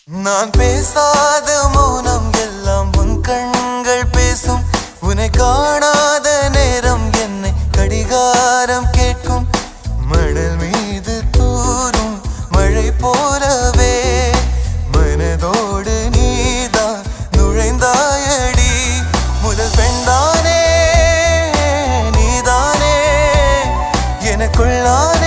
நான் பேசாத மௌனம் எல்லாம் உன் கண்கள் பேசும். உன்னை காணாத நேரம் என்னை கடிகாரம் கேட்கும். மணல் மீது தூரும் மழை போலவே மனதோடு நீதான் நுழைந்தாயடி. முதல் பெண்தானே நீதானே எனக்குள்ளானே